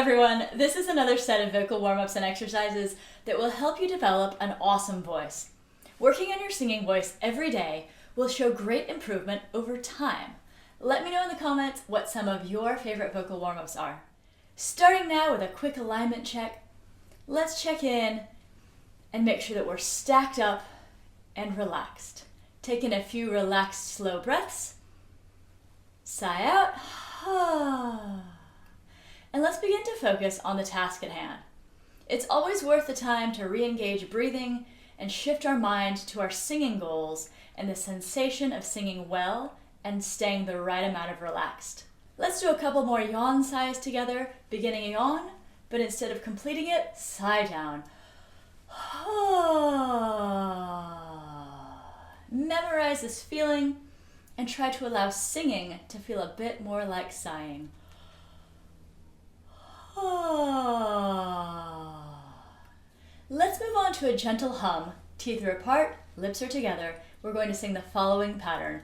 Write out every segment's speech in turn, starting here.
everyone, this is another set of vocal warm-ups and exercises that will help you develop an awesome voice. Working on your singing voice every day will show great improvement over time. Let me know in the comments what some of your favorite vocal warm-ups are. Starting now with a quick alignment check, let's check in and make sure that we're stacked up and relaxed. Take in a few relaxed, slow breaths. Sigh out. And let's begin to focus on the task at hand. It's always worth the time to re-engage breathing and shift our mind to our singing goals and the sensation of singing well and staying the right amount of relaxed. Let's do a couple more yawn sighs together, beginning a yawn, but instead of completing it, sigh down. Memorize this feeling and try to allow singing to feel a bit more like sighing. Let's move on to a gentle hum. Teeth are apart, lips are together. We're going to sing the following pattern.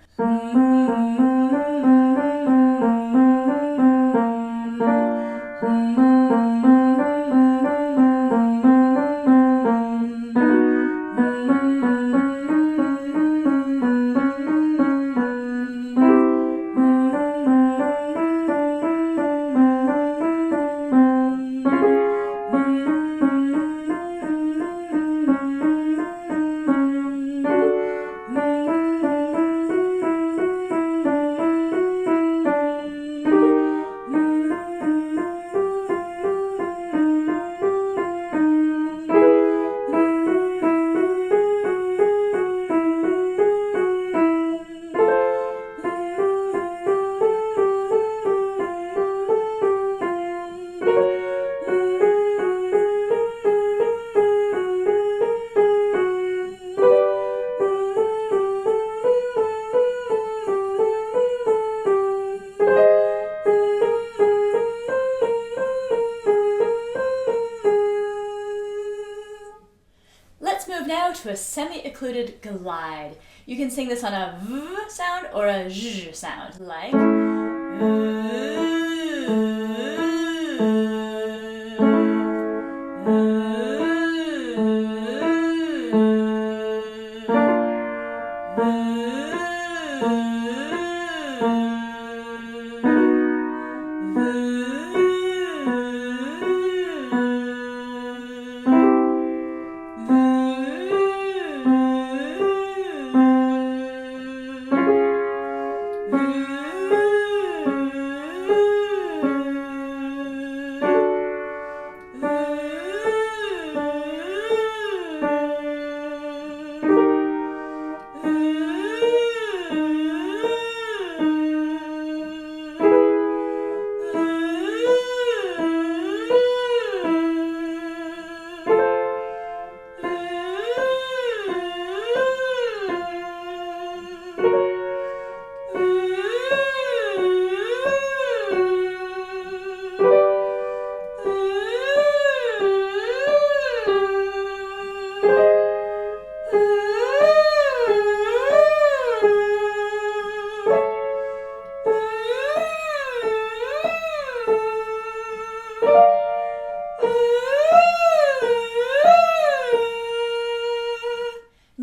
Let's move now to a semi-occluded glide. You can sing this on a V sound or a Z sound, like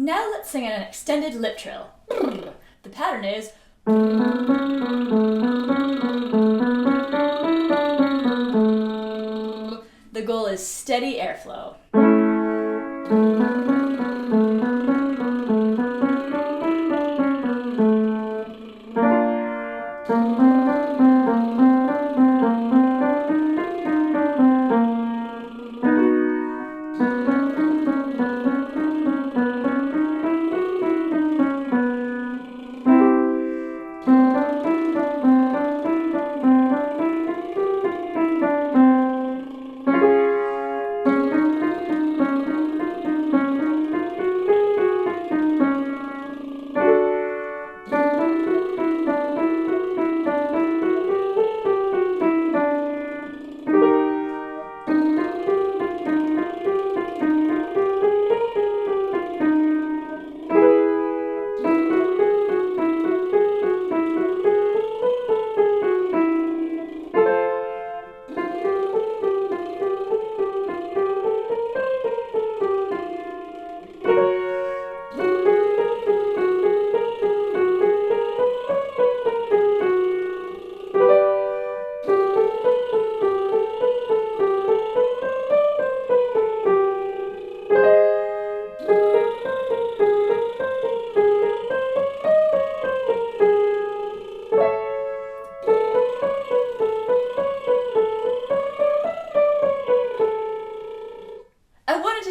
Now let's sing an extended lip trill. The pattern is the goal is steady airflow.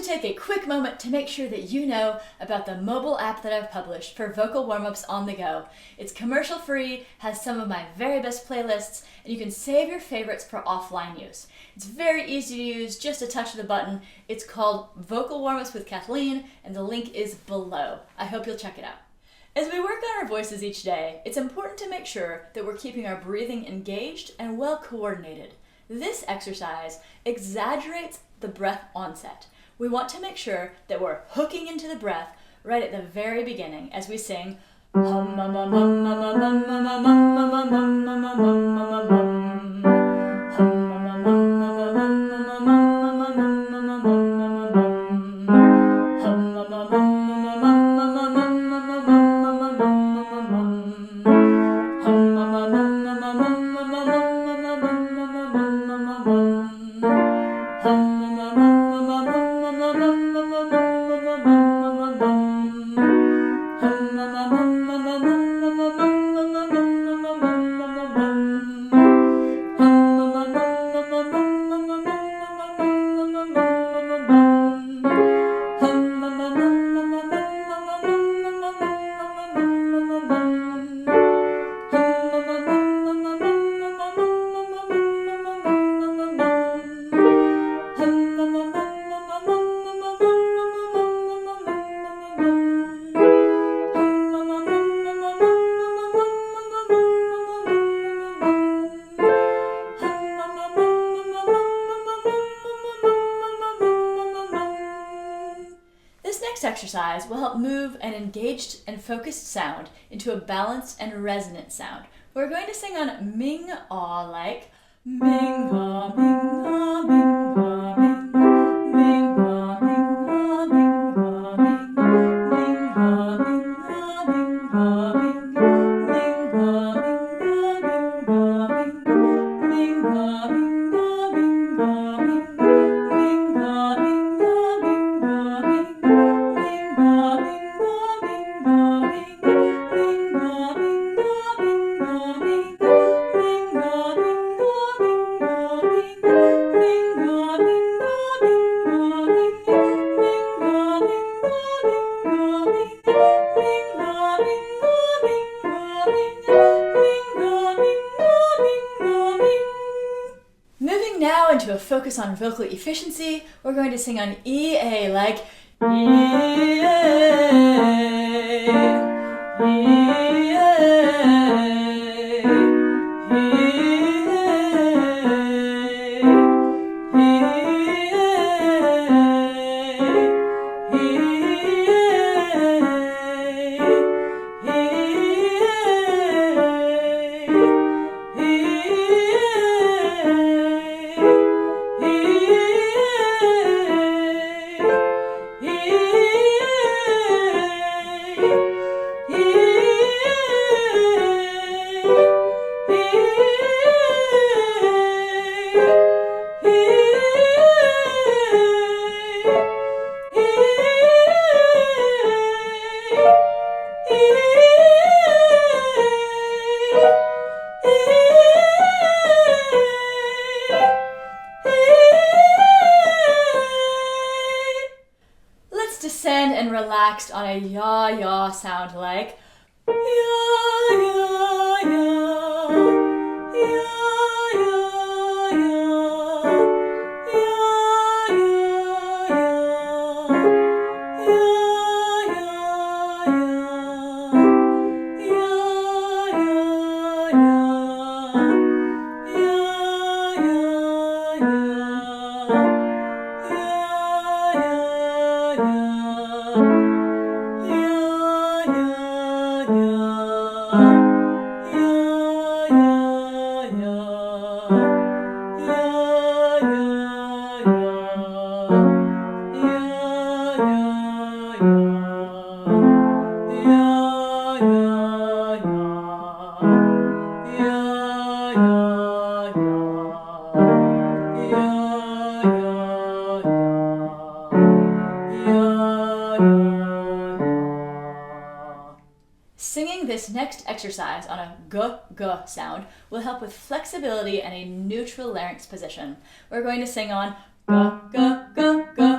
take a quick moment to make sure that you know about the mobile app that I've published for vocal warm-ups on the go. It's commercial free, has some of my very best playlists, and you can save your favorites for offline use. It's very easy to use, just a touch of the button. It's called Vocal Warmups with Kathleen, and the link is below. I hope you'll check it out. As we work on our voices each day, it's important to make sure that we're keeping our breathing engaged and well coordinated. This exercise exaggerates the breath onset. We want to make sure that we're hooking into the breath right at the very beginning as we sing hum hum hum hum hum hum hum hum hum hum hum. This exercise will help move an engaged and focused sound into a balanced and resonant sound. We're going to sing on Ming-ah like Ming-ah, Ming-ah, Ming-ah, Ming, Ming-ah, Ming-ah, Ming-ah, Ming, Ming-ah, Ming-ah, Ming-ah, Ming, Ming-ah, Ming-ah, Ming-ah, Ming, Ming-ah, Ming-ah, Ming-ah, Ming, Ming-ah, Ming-ah, Ming-ah, Moving now into a focus on vocal efficiency, we're going to sing on EA like EA, descend and relaxed on a ya-ya sound like ya-ya-ya, Singing this next exercise on a g-g sound will help with flexibility and a neutral larynx position. We're going to sing on g-g-g-g-g.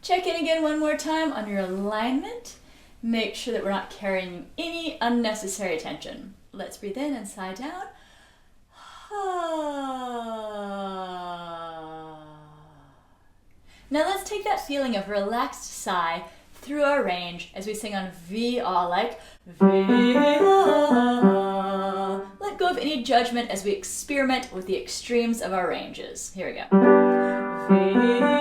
Check in again one more time on your alignment. Make sure that we're not carrying any unnecessary tension. Let's breathe in and sigh down. Now let's take that feeling of relaxed sigh through our range as we sing on V-ah, like V-ah. Let go of any judgment as we experiment with the extremes of our ranges. Here we go. V-ah.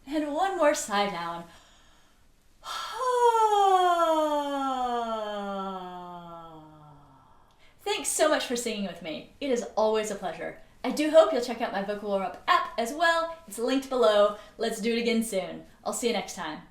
And one more sigh down. Thanks so much for singing with me. It is always a pleasure. I do hope you'll check out my Vocal Warmup app as well. It's linked below. Let's do it again soon. I'll see you next time.